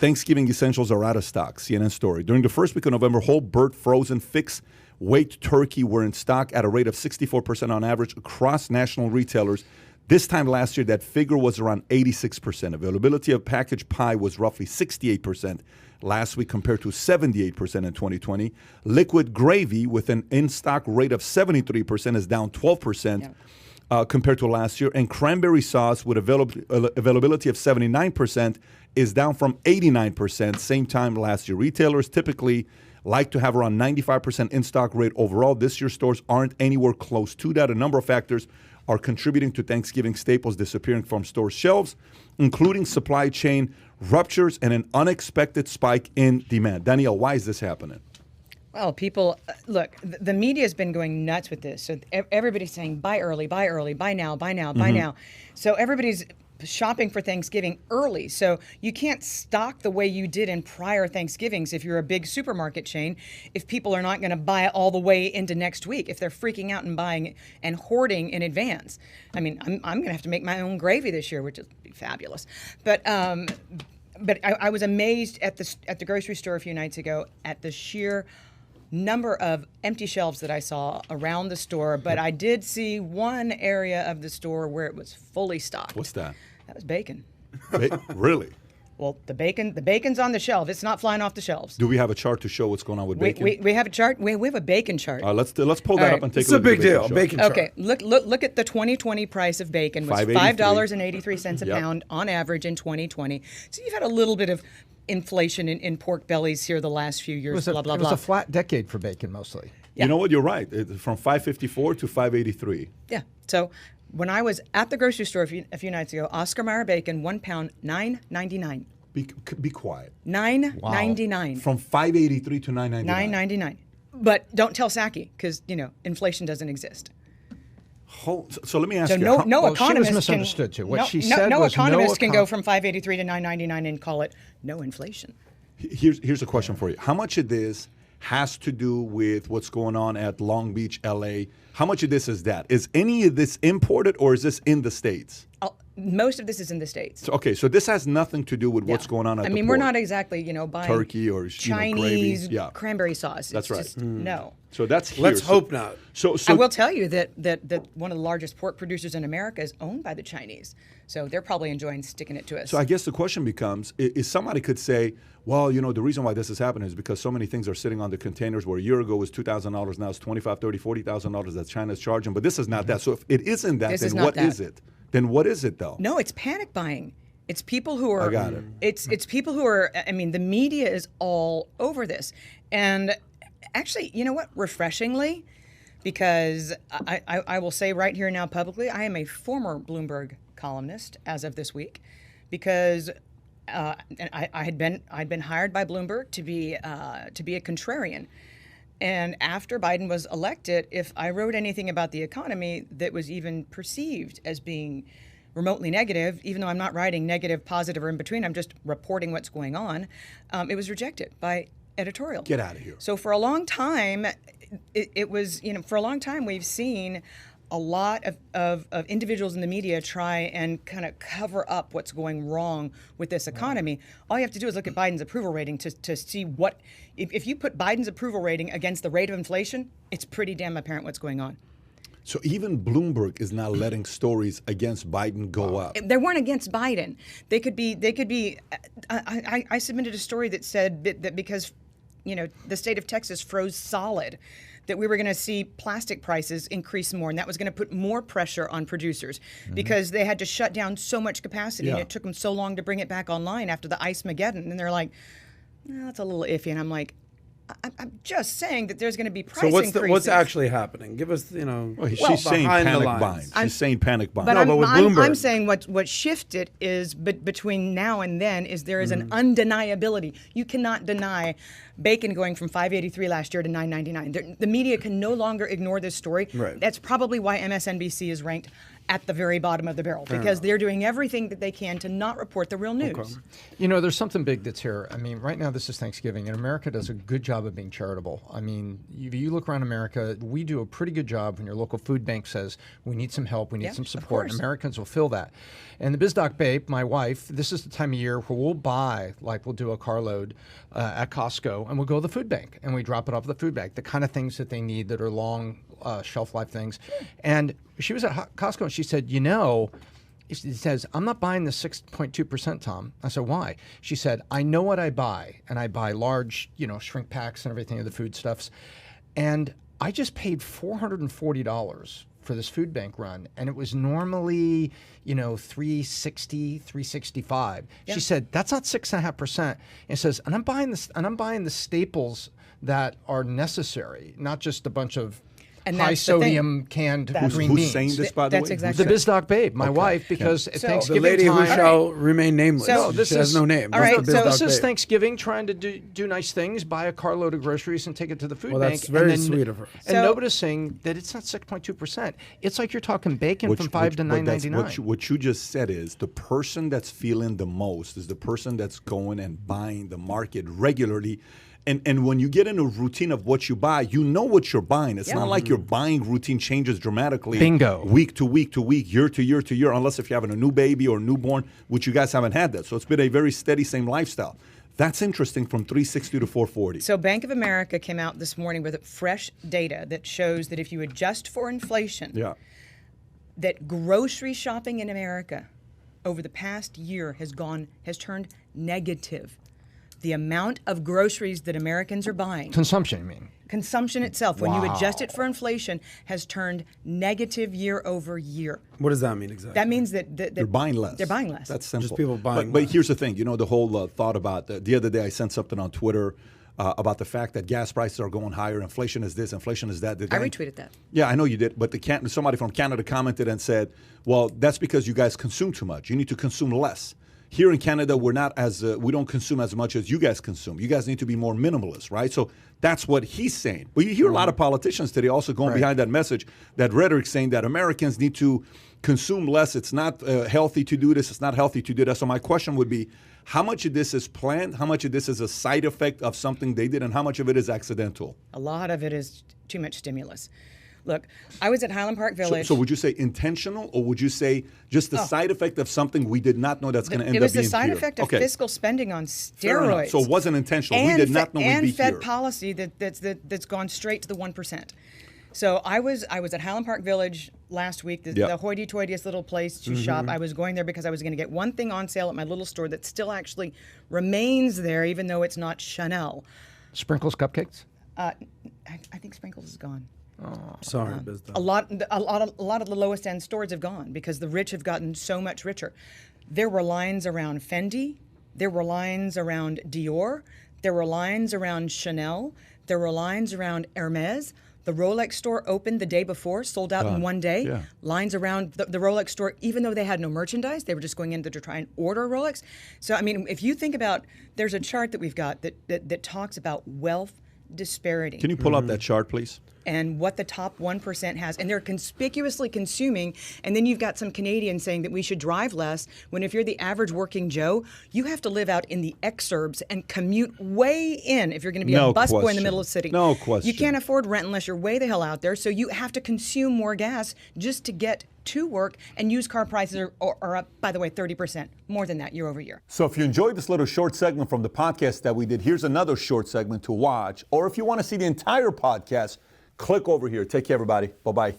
Thanksgiving essentials are out of stock, CNN story. During the first week of November, whole bird, frozen, fixed weight turkey were in stock at a rate of 64% on average across national retailers. This time last year, that figure was around 86%. Availability of packaged pie was roughly 68% last week compared to 78% in 2020. Liquid gravy with an in-stock rate of 73% is down 12% compared to last year. And cranberry sauce with availability of 79% is down from 89% same time last year. Retailers typically like to have around 95% in-stock rate overall. This year, stores aren't anywhere close to that. A number of factors are contributing to Thanksgiving staples disappearing from store shelves, including supply chain ruptures and an unexpected spike in demand. Danielle, why is this happening? Well, people, look, the media has been going nuts with this. So everybody's saying, buy early, buy now, buy now. So everybody's shopping for Thanksgiving early. So you can't stock the way you did in prior Thanksgivings if you're a big supermarket chain, if people are not going to buy all the way into next week, if they're freaking out and buying and hoarding in advance. I mean, I'm going to have to make my own gravy this year, which is fabulous. But I was amazed at the grocery store a few nights ago at the sheer number of empty shelves that I saw around the store, but I did see one area of the store where it was fully stocked. What's that? That was bacon. Really? Well, the bacon's on the shelf. It's not flying off the shelves. Do we have a chart to show what's going on with bacon? We have a chart. We have a bacon chart. Let's pull that up and take a look. It's a big deal. Bacon chart. Okay, look at the 2020 price of bacon was $5.83 a pound on average in 2020. So you've had a little bit of inflation in pork bellies here the last few years. It was a flat decade for bacon mostly. You know what? You're right. From $5.54 to $5.83. Yeah. So when I was at the grocery store a few nights ago, Oscar Mayer bacon, 1 pound, $9.99. Be quiet. $9.99. From $5.83 to $9.99. $9.99. But don't tell Psaki because inflation doesn't exist. So let me ask you. No economist she was misunderstood too. What she said no was economist can go from $5.83 to $9.99 and call it no inflation. Here's a question for you. How much of this has to do with what's going on at Long Beach, LA? How much of this is that? Is any of this imported or is this in the States? Most of this is in the States. So this has nothing to do with what's going on at the port. we're not exactly, buying turkey or Chinese gravy. cranberry sauce. That's right. Just, no. So that's here. Let's hope not. So I will tell you that one of the largest pork producers in America is owned by the Chinese. So they're probably enjoying sticking it to us. So I guess the question becomes, is somebody could say, well, the reason why this is happening is because so many things are sitting on the containers where a year ago was $2,000, now it's $25,000, $30,000, $40,000 that China's charging. But this is not that. So if it isn't that, then what is it? Then what is it, though? No, it's panic buying. It's people who are. I got it. It's people who are. I mean, the media is all over this, and actually, you know what? Refreshingly, because I will say right here now publicly, I am a former Bloomberg columnist as of this week, because I'd been hired by Bloomberg to be a contrarian. And after Biden was elected, if I wrote anything about the economy that was even perceived as being remotely negative, even though I'm not writing negative, positive, or in between, I'm just reporting what's going on, it was rejected by editorial. Get out of here. So for a long time, it was, for a long time we've seen a lot of individuals in the media try and kind of cover up what's going wrong with this economy. All you have to do is look at Biden's approval rating to see what, if you put Biden's approval rating against the rate of inflation, it's pretty damn apparent what's going on. So even Bloomberg is now letting stories against Biden go up. They weren't against Biden. They could be. I submitted a story that said that because, the state of Texas froze solid, that we were going to see plastic prices increase more, and that was going to put more pressure on producers because they had to shut down so much capacity, and it took them so long to bring it back online after the Ice-Mageddon. And they're like, that's a little iffy. And I'm like, I'm just saying that there's going to be price increases. So what's actually happening? Give us, she's saying panic buying. She's saying panic buying. But but with Bloomberg. I'm saying what shifted is, between now and then, is there is an undeniability. You cannot deny bacon going from $5.83 last year to $9.99. The media can no longer ignore this story. Right. That's probably why MSNBC is ranked at the very bottom of the barrel because they're doing everything that they can to not report the real news. Okay. You know, there's something big that's here. I mean, right now this is Thanksgiving, and America does a good job of being charitable. I mean, if you look around America, we do a pretty good job when your local food bank says, we need some help, we need some support, and Americans will fill that. And the BizDoc Babe, my wife, this is the time of year where we'll buy, like we'll do a carload at Costco, and we'll go to the food bank, and we drop it off at the food bank, the kind of things that they need that are long shelf life things. And she was at Costco, and she said, you know, it says, I'm not buying the 6.2%, Tom. I said, why? She said, I know what I buy, and I buy large, you know, shrink packs and everything of the foodstuffs. And I just paid $440 for this food bank run, and it was normally, you know, $360, $365. She said, that's not 6.5%. And says, and I'm buying this, and I'm buying the staples that are necessary, not just a bunch of high sodium canned green beans. Who's saying this, by the way? That's exactly The BizDoc Babe, my wife, because at Thanksgiving the lady time, who shall remain nameless. So- She has no name. All right, That's the so- BizDoc This is Babe. Thanksgiving, trying to do nice things, buy a carload of groceries and take it to the food Well, bank. that's very and then, sweet of her. And So- noticing that it's not 6.2%. It's like you're talking bacon from $5 to $9.99. What you just said is the person that's feeling the most is the person that's going and buying the market regularly. And when you get in a routine of what you buy, you know what you're buying. It's not like your buying routine changes dramatically. Bingo. Week to week to week, year to year to year, unless if you're having a new baby or newborn, which you guys haven't had that. So it's been a very steady, same lifestyle. That's interesting from 360 to 440. So Bank of America came out this morning with fresh data that shows that if you adjust for inflation, that grocery shopping in America over the past year has turned negative. The amount of groceries that Americans are buying, Consumption, I mean. consumption itself, when you adjust it for inflation, has turned negative year over year. What does that mean exactly? That means that they're buying less. They're buying less. That's simple. Just people buying But less. here's the thing. You know, the whole thought about the other day I sent something on Twitter about the fact that gas prices are going higher. Inflation is this, inflation is that. I retweeted that. Yeah, I know you did. But somebody from Canada commented and said, well, that's because you guys consume too much. You need to consume less. Here in Canada, we don't consume as much as you guys consume. You guys need to be more minimalist, right? So that's what he's saying. But you hear a lot of politicians today also going behind that message, that rhetoric saying that Americans need to consume less. It's not healthy to do this. It's not healthy to do that. So my question would be, how much of this is planned? How much of this is a side effect of something they did? And how much of it is accidental? A lot of it is too much stimulus. Look, I was at Highland Park Village. So would you say intentional, or would you say just the side effect of something we did not know that's going to end up being here? It was the side effect of fiscal spending on Fair enough. steroids. So it wasn't intentional. We did not know we'd be and Fed here. policy that's gone straight to the 1%. So I was at Highland Park Village last week, the hoity-toityest little place to shop. I was going there because I was going to get one thing on sale at my little store that still actually remains there, even though it's not Chanel. Sprinkles cupcakes? I think Sprinkles is gone. Sorry, BizDoc. A lot of the lowest end stores have gone because the rich have gotten so much richer. There were lines around Fendi, there were lines around Dior, there were lines around Chanel, there were lines around Hermes. The Rolex store opened the day before, sold out in one day. Yeah. Lines around the Rolex store, even though they had no merchandise, they were just going in to try and order a Rolex. So, I mean, if you think about, there's a chart that we've got that talks about wealth disparity. Can you pull up that chart, please? And what the top 1% has. And they're conspicuously consuming. And then you've got some Canadians saying that we should drive less, when if you're the average working Joe, you have to live out in the exurbs and commute way in if you're going to be a busboy in the middle of the city. No question. You can't afford rent unless you're way the hell out there. So you have to consume more gas just to get to work, and used car prices are up, by the way, 30%, more than that year over year. So if you enjoyed this little short segment from the podcast that we did, here's another short segment to watch. Or if you want to see the entire podcast, click over here. Take care, everybody. Bye-bye.